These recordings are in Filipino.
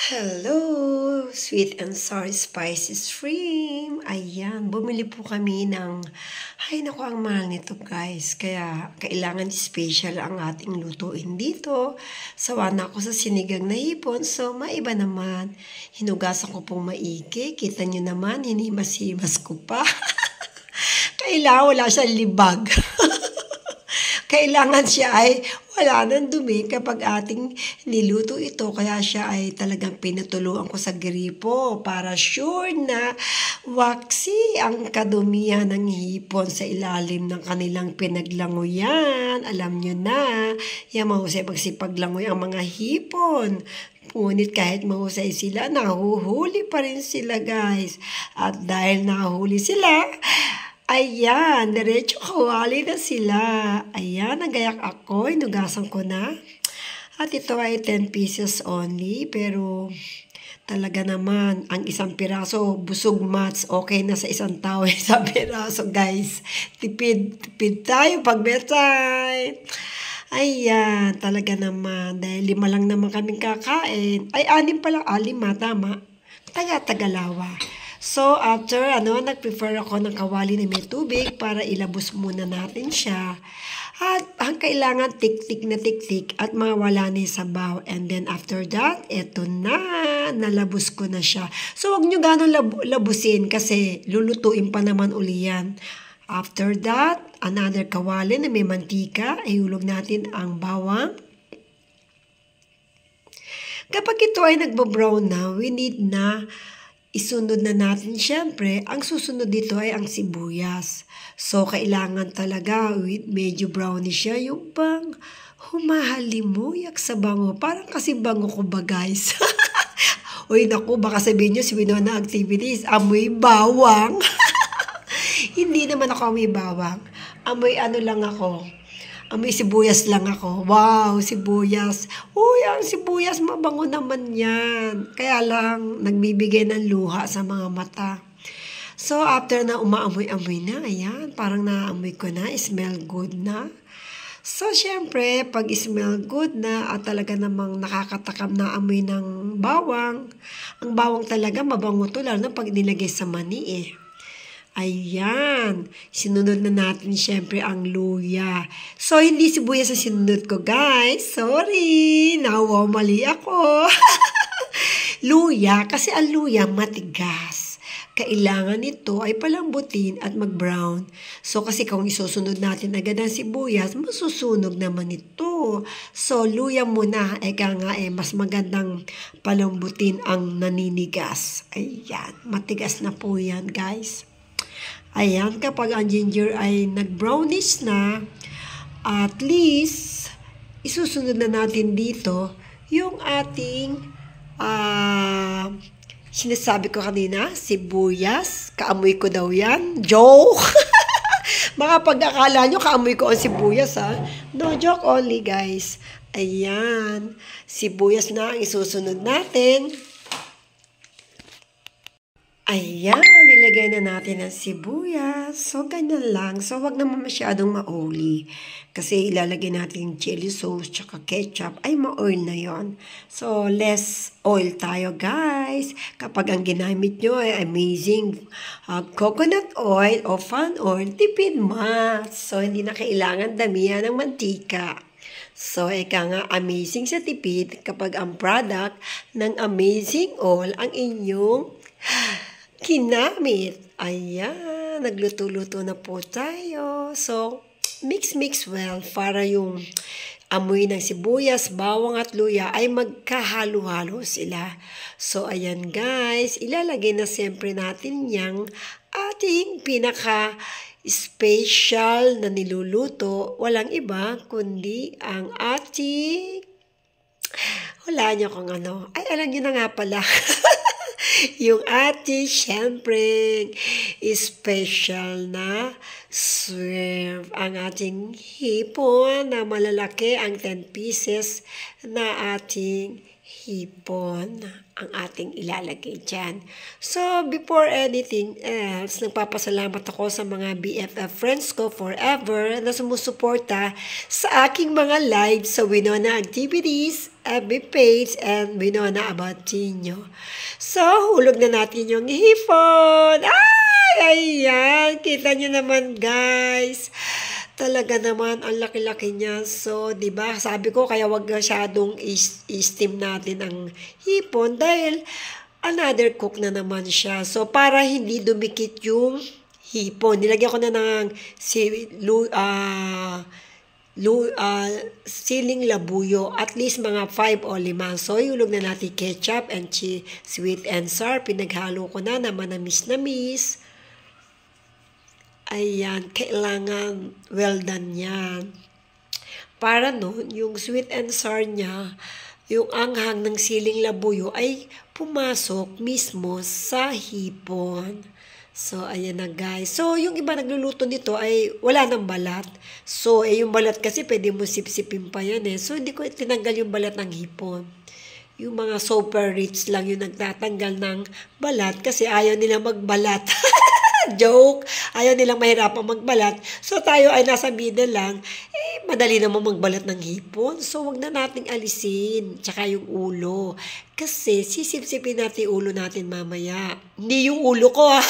Hello! Sweet and sour spicy shrimp. Ayan, bumili po kami ng... Ay, naku, ang mahal nito guys. Kaya kailangan special ang ating lutuin dito. Sawa na ako sa sinigang na hipon. So, maiba naman. Hinugasan ko pong maigi. Kita nyo naman, hinimas-himas ko pa. Kailangan wala siyang libag. Kailangan siya ay wala nang dumi kapag ating niluto ito. Kaya siya ay talagang pinatuluan ko sa gripo para sure na waxy ang kadumihan ng hipon sa ilalim ng kanilang pinaglanguyan. Alam nyo na, yan mahusay magsipaglangoy ang mga hipon. Ngunit kahit mahusay sila, nahuhuli pa rin sila guys. At dahil nahuhuli sila, ayan, diretso kawali na sila. Ayan, nagayak ako, inugasan ko na. At ito ay 10 pieces only, pero talaga naman, ang isang piraso, busog mats, okay na sa isang tao, isang piraso, guys. Tipid tayo pag bedtime. Ayan, talaga naman, dahil 5 lang naman kaming kakain. Ay, 6 pala, 5, tama. Taga-Tagalawa. So, after, nag-prefer ako ng kawali na may tubig para ilabos muna natin siya. At ang kailangan tik-tik na tik-tik at mawala na yung sabaw. And then after that, eto na, nalabos ko na siya. So, wag nyo gano'ng labusin kasi lulutuin pa naman uli yan. After that, another kawali na may mantika, ihulog natin ang bawang. Kapag ito ay nagbo-brown na, we need na isunod na natin syempre, ang susunod dito ay ang sibuyas. So, kailangan talaga with medyo brownish siya, yung pang humahalimuyak sa bango. Parang kasi bango ko ba guys? Uy, naku, baka sabihin nyo si Winona Activities, amoy bawang. Hindi naman ako amoy bawang. Amoy lang ako. Amoy sibuyas lang ako. Wow, sibuyas. Uy, ang sibuyas, mabango naman yan. Kaya lang, nagbibigay ng luha sa mga mata. So, after na umaamoy-amoy na, ayan, parang naamoy ko na, smell good na. So, syempre, pag smell good na at talaga namang nakakatakam na amoy ng bawang, ang bawang talaga mabango to, lalo na pag nilagay sa mani eh. Ayan, sinunod na natin syempre ang luya. So, hindi sibuyas ang sinunod ko, guys. Sorry, mali ako. Luya, kasi ang luya matigas. Kailangan nito ay palambutin at mag-brown. So, kasi kung isusunod natin agad ang sibuyas, masusunog naman ito. So, luya muna, mas magandang palambutin ang naninigas. Ayan, matigas na po yan, guys. Ayan, kapag ang ginger ay nag-brownish na, at least, isusunod na natin dito yung ating sinasabi ko kanina, sibuyas. Kaamoy ko daw yan. Joke! Baka pag-akala nyo, kaamoy ko ang sibuyas ha. No, joke only guys. Ayan, sibuyas na ang isusunod natin. Ayan, nilagay na natin ang sibuyas. So, ganyan lang. So, wag naman masyadong mauli. Kasi ilalagay natin chili sauce tsaka ketchup. Ay, ma-oil na yon. So, less oil tayo, guys. Kapag ang ginamit nyo ay amazing coconut oil o fan oil, tipid mas. So, hindi na kailangan damihan ng mantika. So, nga, amazing sa tipid kapag ang product ng amazing oil ang inyong ginamit. Ayan, nagluto-luto na po tayo. So, mix well para yung amoy ng sibuyas, bawang at luya ay magkahalo-halo sila. So, ayan guys, ilalagay na siyempre natin yung ating pinaka-special na niluluto. Walang iba kundi ang ating... Wala niyo kung ano. Ay, alam niyo na nga pala. Yung ating, syempre, special na shrimp. Ang ating hipon na malalaki, ang 10 pieces na ating hipon ang ating ilalagay dyan. So, before anything else, nagpapasalamat ako sa mga BFF friends ko forever na sumusuporta sa aking mga live sa Winona Activities, FB page, and Winona Abatino. So, hulog na natin yung hipon. Ay, ayan. Kita nyo naman, guys. Talaga naman, ang laki-laki niya. So, di ba sabi ko, kaya wag masyadong i-steam natin ang hipon dahil another cook na naman siya. So, para hindi dumikit yung hipon, nilagyan ko na ng siling labuyo, at least mga 5 o 5. So, hulog na natin ketchup and sweet and sour. Pinaghalo ko na manamis. Ayan, kailangan well done yan. Para yung sweet and sour niya, yung anghang ng siling labuyo ay pumasok mismo sa hipon. So, ayan na guys. So, yung iba nagluluto nito ay wala ng balat. So, yung balat kasi pwede mo sipsipin pa yan eh. So, hindi ko tinanggal yung balat ng hipon. Yung mga super rich lang yung nagtatanggal ng balat kasi ayaw nila magbalat. Joke. Ayaw nilang mahirapang magbalat. So, tayo ay nasa middle lang. Madali naman magbalat ng hipon. So, wag na nating alisin. Tsaka yung ulo. Kasi, sisipsipin natin yung ulo natin mamaya. Hindi yung ulo ko, ha?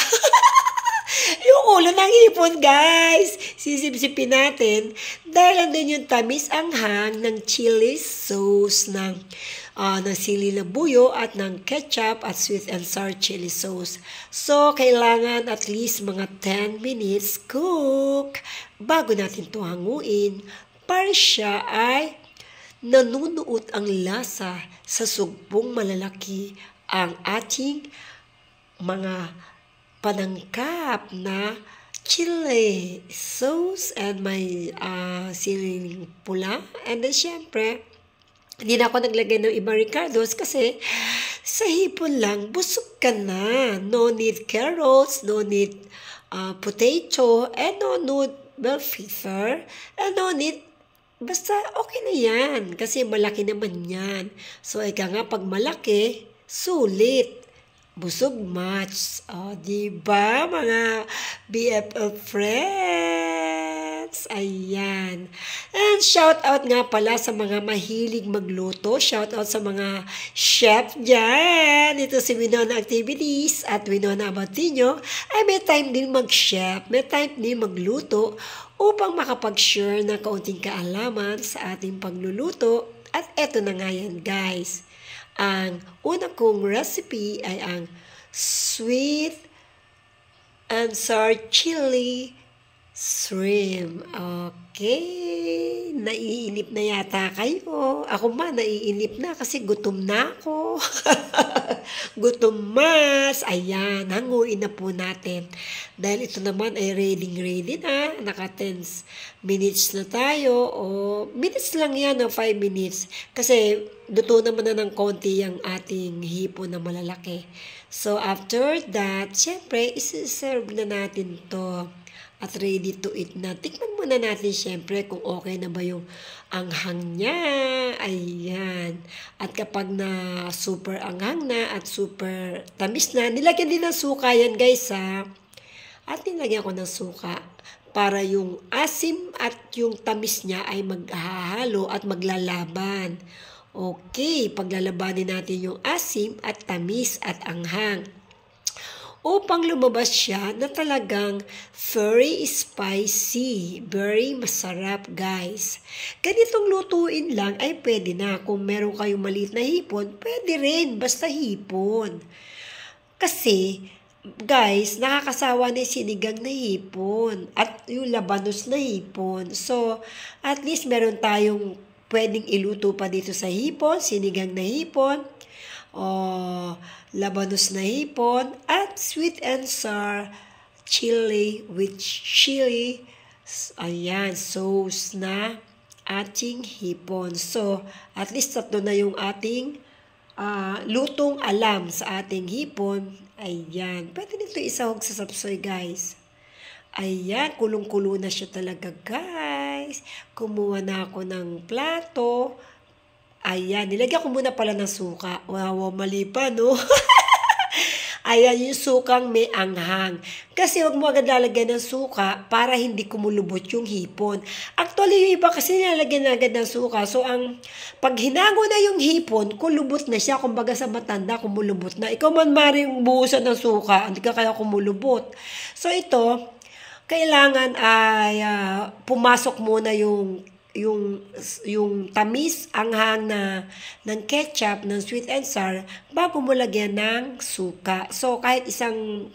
Yung ulo ng hipon, guys. Sisipsipin natin. Dahil andun yung tamis anghang ng chili sauce ng sili labuyo at ng ketchup at sweet and sour chili sauce. So, kailangan at least mga 10 minutes cook bago natin ito hanguin para siya ay nanunuot ang lasa sa sugbong malalaki ang ating mga panangkap na chili sauce and may siling pula. And then, syempre, hindi na ako naglagay ng ibang ricardos kasi sa hipon lang, busog ka na. No need carrots, no need potato, and no need bell pepper, and no need, basta okay na yan. Kasi malaki naman yan. So, ika nga, pag malaki, sulit. Busog match. Diba, mga BFF friends? Ayan. And shout out nga pala sa mga mahilig magluto. Shout out sa mga chef dyan. Ito si Winona Activities at Winona Abatino. Ay may time din mag-chef. May time din magluto upang makapag-share ng kaunting kaalaman sa ating pagluluto. At eto na nga yan, guys. Ang una kong recipe ay ang sweet and sour chili shrimp. Okay. Naiinip na yata kayo. Ako naiinip na kasi gutom na ako. Gutom mas. Ayan, hanguin na po natin. Dahil ito naman ay ready na. Naka 10 minutes na tayo. Minutes lang yan, 5 minutes. Kasi luto naman na ng konti yung ating hipon na malalaki. So, after that, syempre, isi-serve na natin to. At ready to eat na. Tikman muna natin syempre kung okay na ba yung anghang niya. Ayan. At kapag na super anghang na at super tamis na, nilagyan din ng suka yan guys ha. At nilagyan ko ng suka para yung asim at yung tamis niya ay maghahalo at maglalaban. Okay, paglalabanin natin yung asim at tamis at anghang. Upang lumabas siya na talagang very spicy, very masarap guys. Ganitong lutuin lang ay pwede na. Kung meron kayong maliit na hipon, pwede rin, basta hipon. Kasi, guys, nakakasawa na yung sinigang na hipon at yung labanos na hipon. So, at least meron tayong pwedeng iluto pa dito sa hipon, sinigang na hipon, labanos na hipon, at sweet and sour chili with chili, ayan, sauce na ating hipon. So, at least tatlo na yung ating lutong alam sa ating hipon. Ayan, pwede nito isahog sa sapsoy guys. Ayan, kulong-kulo na siya talaga guys. Kumuha na ako ng plato. Ayan, nilagyan ko muna pala ng suka. Wow, mali pa, no? Ayan, yung sukang may anghang. Kasi huwag mo agad lalagyan ng suka para hindi kumulubot yung hipon. Actually, yung iba kasi nilalagyan na agad ng suka. So, pag hinago na yung hipon, kulubot na siya. Kumbaga sa matanda, kumulubot na. Ikaw man maring buhusan ng suka, hindi ka kaya kumulubot. So, ito, kailangan ay pumasok muna yung tamis, anghang ng ketchup, ng sweet and sour, bago mo lagyan ng suka. So, kahit isang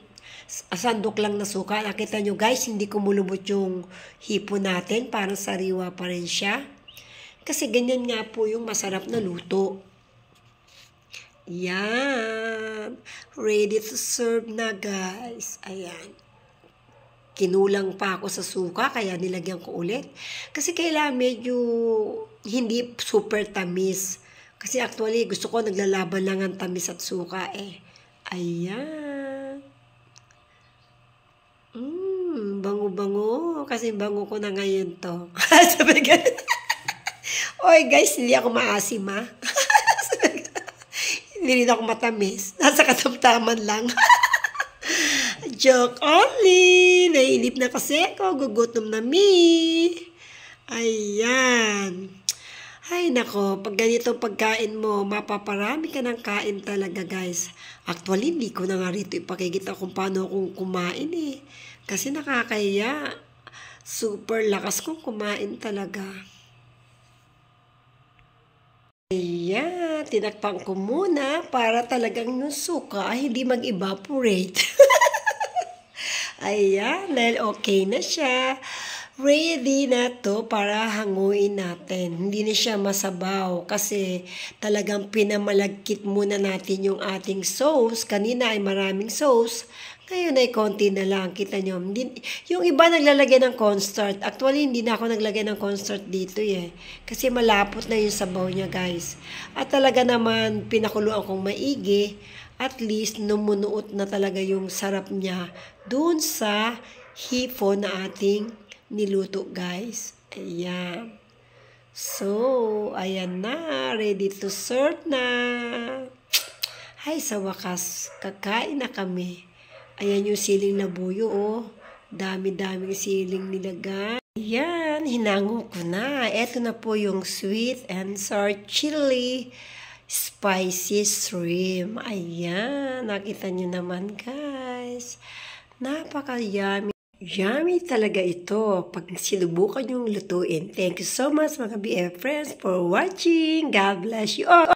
sandok lang na suka, nakita nyo guys, hindi kumulubot yung hipo natin, parang sariwa pa rin siya. Kasi ganyan nga po yung masarap na luto. Yan. Ready to serve na guys. Ayan. Kinulang pa ako sa suka, kaya nilagyan ko ulit. Kasi kailangan medyo hindi super tamis. Kasi actually, gusto ko naglalaban lang ang tamis at suka eh. Ayan. Bango-bango. Kasi bango ko na ngayon to. Sabi ka, oy guys, hindi ako maasim ha. Hindi rin ako matamis. Nasa katamtaman lang. Joke only! Nainip na kasi ako. Gugutom na me. Ayan. Ay nako, pag ganito pagkain mo, mapaparami ka ng kain talaga guys. Actually, hindi ko na nga rito ipakikita kung paano akong kumain eh. Kasi nakakaya. Super lakas kong kumain talaga. Ayan, tinakpan ko muna para talagang yung suka hindi mag-evaporate. Ayan, dahil okay na siya. Ready na to para hanguin natin. Hindi na siya masabaw kasi talagang pinamalagkit muna natin yung ating sauce. Kanina ay maraming sauce. Ngayon ay konti na lang. Kita nyo. Yung iba naglalagay ng cornstarch. Actually, hindi na ako naglagay ng cornstarch dito eh. Kasi malapot na yung sabaw niya guys. At talaga naman pinakuluan kong maigi. At least, numunuot na talaga yung sarap niya dun sa hipon na ating niluto, guys. Ayan. So, ayan na. Ready to serve na. Ay, sa wakas, kakain na kami. Ayan yung siling na buyo, oh. Dami-daming siling nilagay. Ayan, hinango ko na. Ito na po yung sweet and sour chili spicy shrimp. Ayan, nakita nyo naman guys. Napaka-yummy. Yummy talaga ito pag sinubukan yung lutuin. Thank you so much mga BF friends for watching. God bless you all.